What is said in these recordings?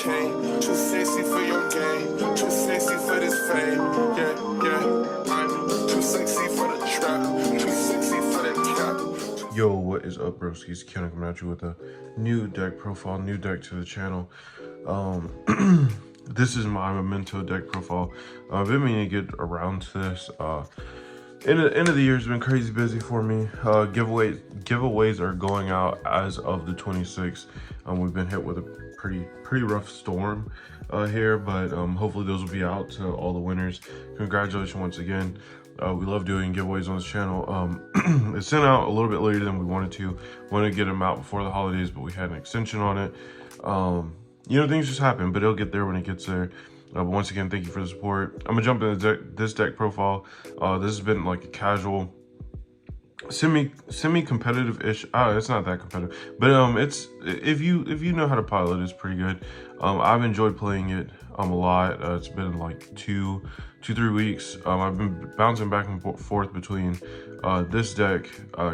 chain. Too sexy for your game, too sexy for this fame. Yeah, I'm too sexy for the trap, too sexy for that cap. Yo, what is up, broskiis? Yoooo coming at you with a new deck profile, new deck to the channel. This is my Memento deck profile. I've been meaning to get around to this. End of the year has been crazy busy for me. Giveaways are going out as of the 26th. We've been hit with a pretty rough storm here, but hopefully those will be out to all the winners. Congratulations once again. We love doing giveaways on this channel. It's sent out a little bit later than we wanted to. Wanted to get them out before the holidays, but we had an extension on it. You know, things just happen, but it'll get there when it gets there. But once again, thank you for the support. I'm gonna jump into this deck profile. This has been like a casual, semi-competitive-ish. It's not that competitive, but it's if you know how to pilot, it's pretty good. I've enjoyed playing it a lot. It's been like 2-3 weeks. I've been bouncing back and forth between this deck,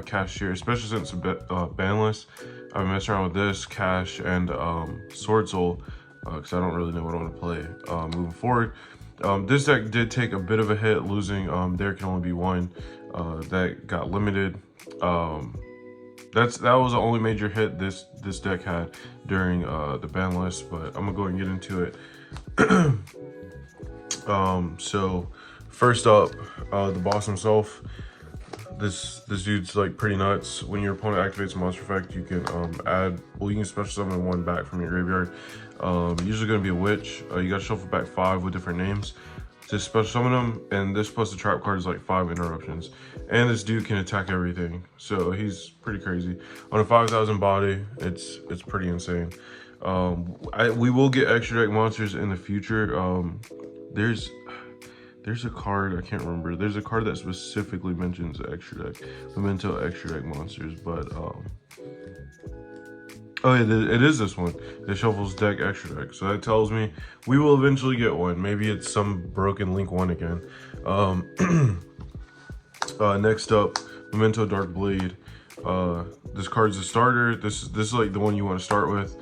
Cashier, especially since banless. I've been messing around with this, Cash, and Sword Soul, because I don't really know what I want to play moving forward. This deck did take a bit of a hit, losing There Can Only Be One. That got limited. That was the only major hit this deck had during the ban list, but I'm gonna go ahead and get into it. So first up, the boss himself. This dude's like pretty nuts. When your opponent activates a monster effect, you can you can special summon one back from your graveyard. Usually gonna be a witch. You gotta shuffle back 5 with different names to special summon them, and this plus the trap card is like 5 interruptions. And this dude can attack everything, so he's pretty crazy. On a 5,000 body, it's pretty insane. We will get extra deck monsters in the future. There's a card, I can't remember. There's a card that specifically mentions extra deck, Memento extra deck monsters, but oh yeah, it is this one. It shuffles deck extra deck, so that tells me we will eventually get one. Maybe it's some broken Link 1 again. Next up, Memento Dark Blade. This card's a starter. This is like the one you want to start with.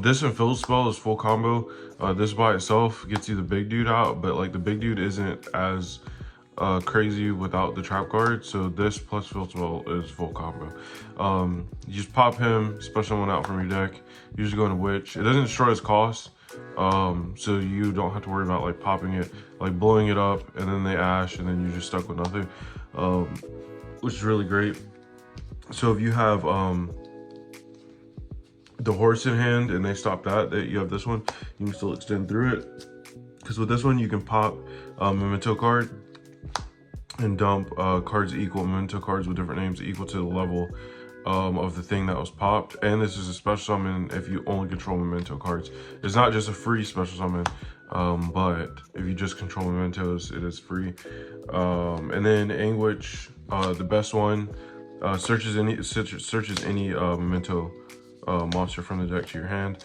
This and Field Spell is full combo. This by itself gets you the big dude out, but like the big dude isn't as crazy without the trap card. So this plus Field Spell is full combo. You just pop him, special one out from your deck. Usually go into Witch. It doesn't destroy his cost, so you don't have to worry about like popping it, like blowing it up, and then they ash, and then you're just stuck with nothing, which is really great. So if you have the horse in hand and they stop that you have this one, you can still extend through it, because with this one you can pop Memento card and dump cards equal, Memento cards with different names equal to the level of the thing that was popped. And this is a special summon if you only control Memento cards. It's not just a free special summon, but if you just control Mementos, it is free. And then Anguish, the best one, searches any Memento monster from the deck to your hand,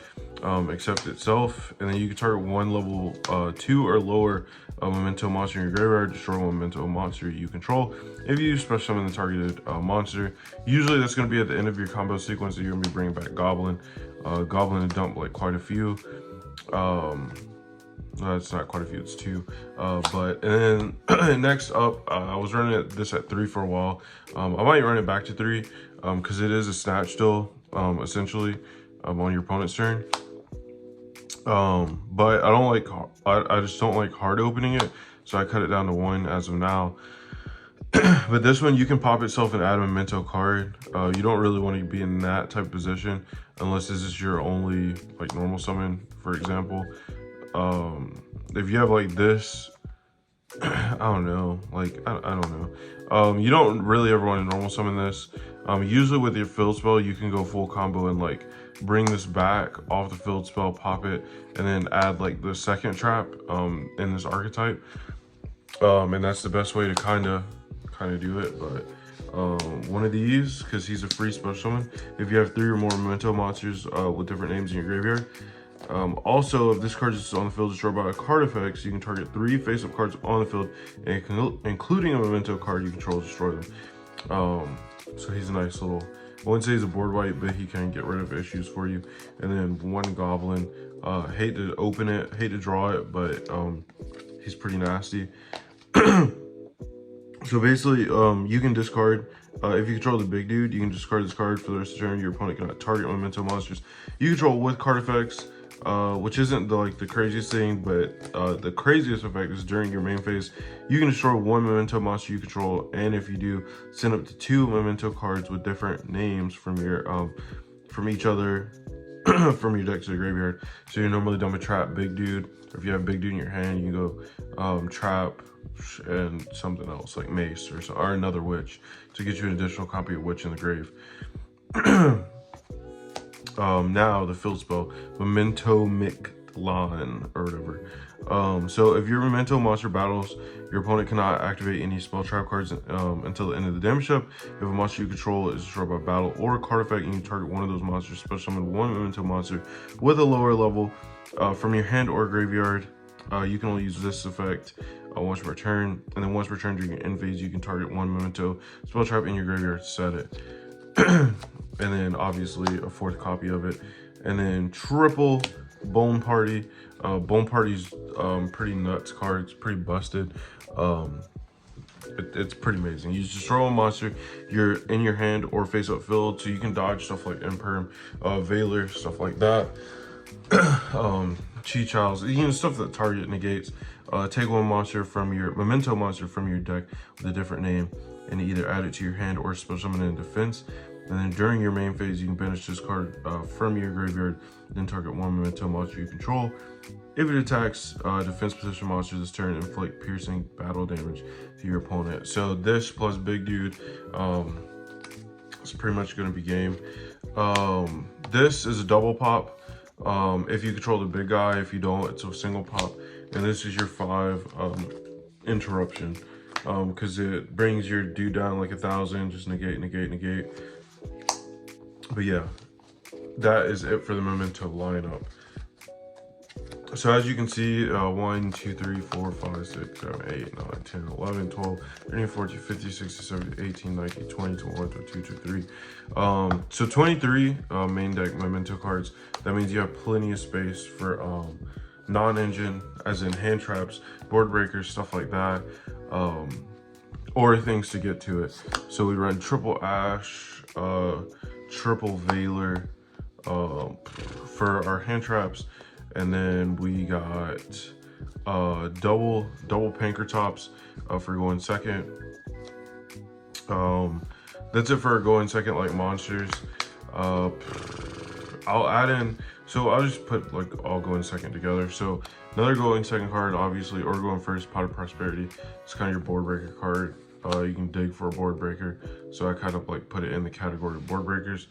except itself, and then you can target one level 2 or lower Memento monster in your graveyard, destroy one Memento monster you control. If you special summon the targeted monster, usually that's going to be at the end of your combo sequence, that you're going to be bringing back Goblin. Goblin to dump like quite a few. It's not quite a few, it's 2. And then next up, I was running this at 3 for a while. I might run it back to 3 because it is a snatch still, essentially, on your opponent's turn. But I just don't like hard opening it, so I cut it down to 1 as of now. But this one, you can pop itself and add a Memento card. You don't really want to be in that type of position unless this is your only like normal summon, for example. If you have like this, I don't know, like I don't know, you don't really ever want to normal summon this. Usually with your Field Spell, you can go full combo and like bring this back off the Field Spell, pop it, and then add like the second trap in this archetype, and that's the best way to kind of do it. But one of these, because he's a free special summon if you have 3 or more Memento monsters with different names in your graveyard. Also, if this card is on the field destroyed by a card effect, so you can target 3 face-up cards on the field, and including a Memento card you control, destroy them. So he's a nice little, I wouldn't say he's a board wipe, but he can get rid of issues for you. And then 1 Goblin Hate to open it, hate to draw it, but he's pretty nasty. So basically, you can discard, if you control the big dude, you can discard this card for the rest of the turn. Your opponent cannot target Memento monsters you control with card effects, which isn't the craziest thing, but the craziest effect is during your main phase, you can destroy one Memento monster you control, and if you do, send up to 2 Memento cards with different names from your from each other from your deck to the graveyard. So you're normally done with trap big dude, or if you have big dude in your hand, you can go trap and something else like mace or another witch to get you an additional copy of witch in the grave. Now the field spell, Mementotlan or whatever. So if your Memento monster battles, your opponent cannot activate any spell trap cards until the end of the damage step. If a monster you control is destroyed by battle or a card effect, and you target one of those monsters, special summon one Memento monster with a lower level from your hand or graveyard. You can only use this effect once per turn, and then once per turn during your end phase, you can target one Memento spell trap in your graveyard to set it. And then obviously a 4th copy of it. And then triple Bone Party. Bone Party's pretty nuts card. It's pretty busted. It's pretty amazing. You just throw a monster you're in your hand or face up field, so you can dodge stuff like Imperm, Veiler, stuff like that. Chi Childs, stuff that target negates. Take one monster from your Memento monster from your deck with a different name, and either add it to your hand or special summon it in defense. And then during your main phase, you can banish this card from your graveyard, then target one Memento monster you control. If it attacks defense position monster this turn, inflict piercing battle damage to your opponent. So this plus big dude, it's pretty much going to be game. This is a double pop. If you control the big guy, if you don't, it's a single pop. And this is your 5 interruption, because it brings your dude down like 1,000, just negate, negate, negate. But yeah, that is it for the Memento lineup. So as you can see, 1, 2, 3, 4, 5, 6, 7, 8, 9, 10, 11, 12, 13, 14, 15, 16, 17, 18, 19, 20, 21, 22, 23. So 23 main deck Memento cards. That means you have plenty of space for non-engine, as in hand traps, board breakers, stuff like that, or things to get to it. So we run triple Ash, triple Veiler for our hand traps, and then we got double Pankratops for going second. That's it for going second like monsters. I'll add in, so I'll just put like all going second together. So another going second card, obviously, or going first, Pot of Prosperity. It's kind of your board breaker card. You can dig for a board breaker, so I kind of like put it in the category of board breakers.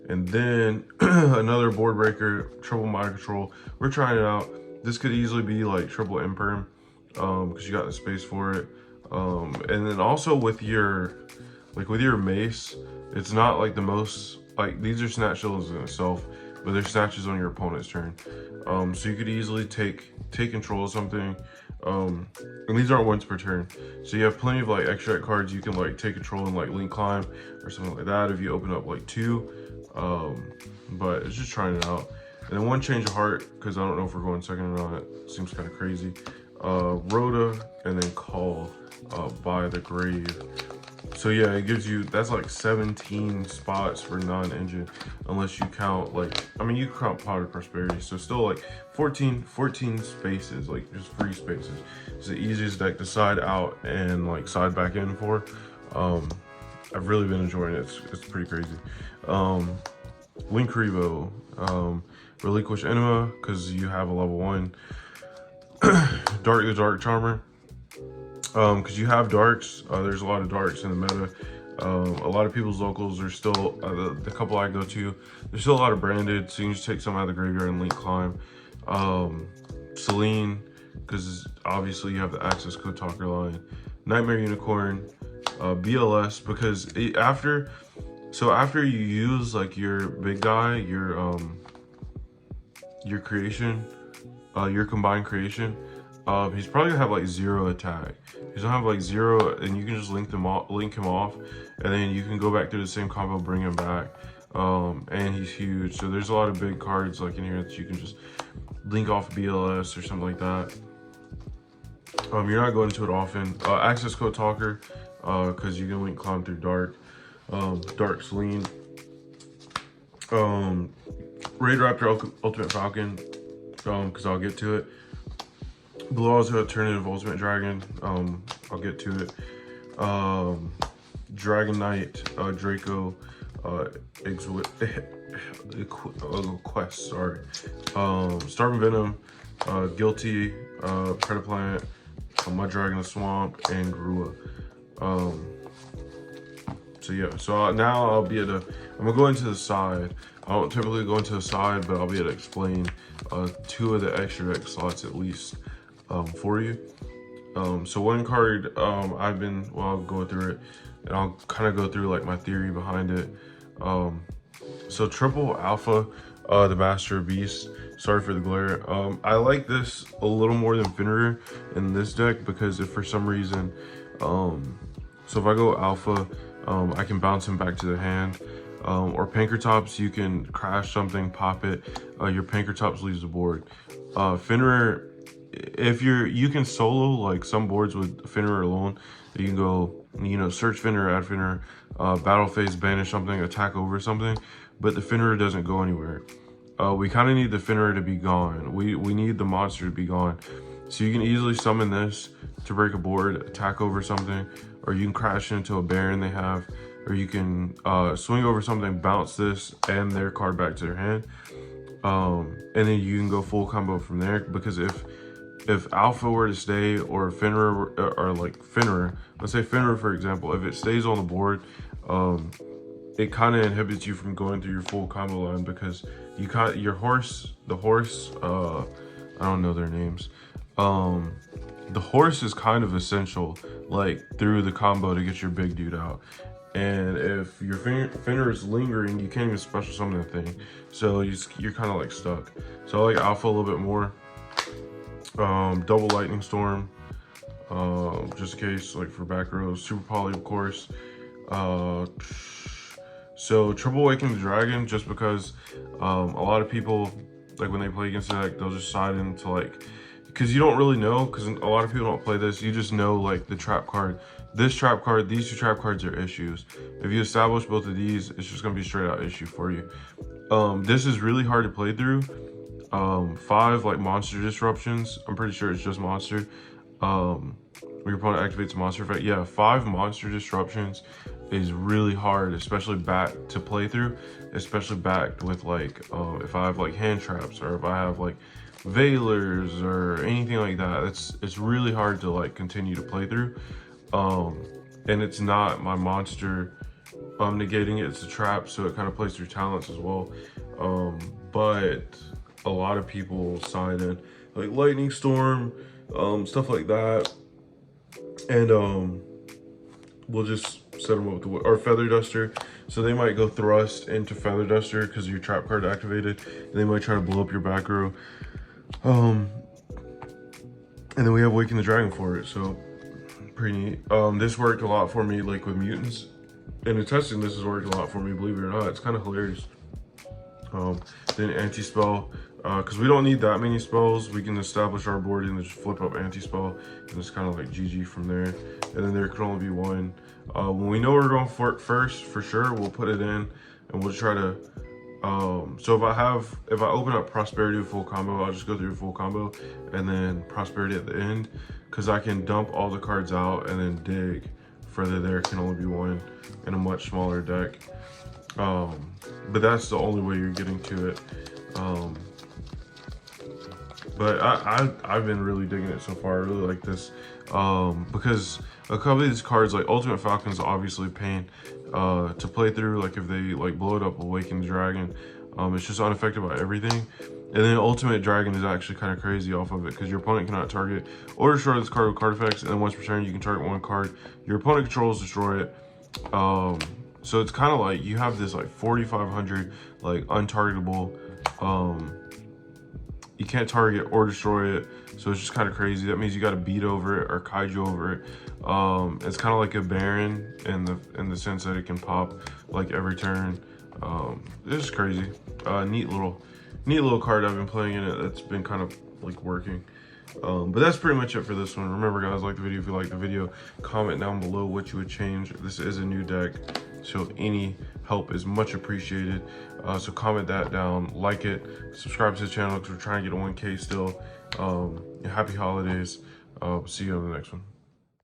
And then another board breaker, triple Mind Control. We're trying it out. This could easily be like triple Imperm, because you got the space for it. And then also with your mace, it's not like the most, like, these are snatch shields in itself, but they're snatches on your opponent's turn. So you could easily take control of something. And these aren't once per turn, so you have plenty of like extra cards you can like take control and like link climb or something like that if you open up like 2. But it's just trying it out. And then one change of heart, because I don't know if we're going second or not. It seems kind of crazy. Rhoda, and then Call by the Grave. So yeah, it gives you, that's like 17 spots for non-engine, unless you count like, I mean, you count Pot of Prosperity, so still like 14 spaces, like just free spaces. It's the easiest deck to side out and like side back in for. I've really been enjoying it. It's pretty crazy. Link Revo, Relinquish Enema, because you have a level 1. Dark the Dark Charmer. Because you have darks, there's a lot of darks in the meta. A lot of people's locals are still, the couple I go to, there's still a lot of branded, so you can just take some out of the graveyard and link climb. Celine, because obviously you have the access code talker line. Nightmare Unicorn, BLS, because after you use like your big guy, your creation, your combined creation, he's probably gonna have like 0 attack. He's gonna have like 0, and you can just link him off, and then you can go back through the same combo, bring him back. and he's huge. So there's a lot of big cards like in here that you can just link off BLS or something like that. You're not going to it often. Access code talker, because you can link climb through dark. Dark Celine. Raid Raptor Ultimate Falcon, because I'll get to it. Blue also Alternative Ultimate Dragon, I'll get to it. Dragon Knight, Draco, Quest, sorry. Starving Venom, Guilty, Predaplanet, Mud Dragon the Swamp, and Grua. So yeah, so now I'll be able to, I'm gonna go into the side. I don't typically go into the side, but I'll be able to explain 2 of the extra deck slots at least for you. So one card I'll go through it, and I'll kind of go through like my theory behind it. So triple alpha, the Master of Beast. Sorry for the glare. I like this a little more than Fenrir in this deck because if for some reason, so if I go alpha, I can bounce him back to the hand. Or Pankratops, you can crash something, pop it. Your Pankratops leaves the board. Fenrir, if you can solo like some boards with Fenrir alone. You can go, search Fenrir, add Fenrir, battle phase, banish something, attack over something. But the Fenrir doesn't go anywhere. We kind of need the Fenrir to be gone. We need the monster to be gone. So you can easily summon this to break a board, attack over something, or you can crash into a Baron they have, or you can swing over something, bounce this and their card back to their hand. And then you can go full combo from there, because if Alpha were to stay, or Fenrir, or like Fenrir, let's say Fenrir for example, if it stays on the board, it kind of inhibits you from going through your full combo line, because you the horse, I don't know their names. The horse is kind of essential, like through the combo to get your big dude out. And if your Fenrir is lingering, you can't even special summon the thing. So you're kind of like stuck. So I like Alpha a little bit more. Double Lightning Storm, just in case, like for back rows. Super Poly, of course. So Triple Awakening the Dragon, just because a lot of people, like when they play against the deck, they'll just side into like, because you don't really know, because a lot of people don't play this, you just know like the trap card. This trap card, these 2 trap cards are issues. If you establish both of these, it's just gonna be straight out issue for you. This is really hard to play through. 5 like monster disruptions. I'm pretty sure it's just monster. When your opponent activates a monster effect. Yeah, 5 monster disruptions is really hard, especially back to play through, especially backed with like if I have like hand traps, or if I have like Veilers or anything like that. It's really hard to like continue to play through. And it's not my monster negating it, it's a trap, so it kind of plays through talents as well. But a lot of people side in like Lightning Storm, stuff like that, and we'll just set them up with or Feather Duster. So they might go thrust into Feather Duster because your trap card activated, and they might try to blow up your back row. And then we have Waking the Dragon for it, so pretty neat. This worked a lot for me, like with mutants, and in testing this has worked a lot for me, believe it or not. It's kind of hilarious. Then anti-spell, because we don't need that many spells. We can establish our board and just flip up anti-spell, and it's kind of like GG from there. And then there can only be one. When we know we're going for it first, for sure, we'll put it in, and we'll try to, so if I open up Prosperity with full combo, I'll just go through full combo, and then Prosperity at the end, because I can dump all the cards out and then dig for there can only be one in a much smaller deck. But that's the only way you're getting to it. But I've been really digging it so far. I really like this, because a couple of these cards, like Ultimate Falcon's obviously pain to play through. Like if they like blow it up, Awaken the Dragon, it's just unaffected by everything. And then Ultimate Dragon is actually kind of crazy off of it, because your opponent cannot target or destroy this card with card effects, and then once per turn you can target 1 card your opponent controls, destroy it. So it's kind of like you have this like 4,500 like untargetable, you can't target or destroy it, so it's just kind of crazy. That means you got to beat over it or kaiju over it. It's kind of like a Baron in the sense that it can pop like every turn. This is crazy. Neat little card. I've been playing in it. That's been kind of like working. But that's pretty much it for this one. Remember, guys, like the video if you like the video. Comment down below what you would change. This is a new deck, so any help is much appreciated. So comment that down, like it, subscribe to the channel because we're trying to get a 1K still. Happy holidays. See you on the next one.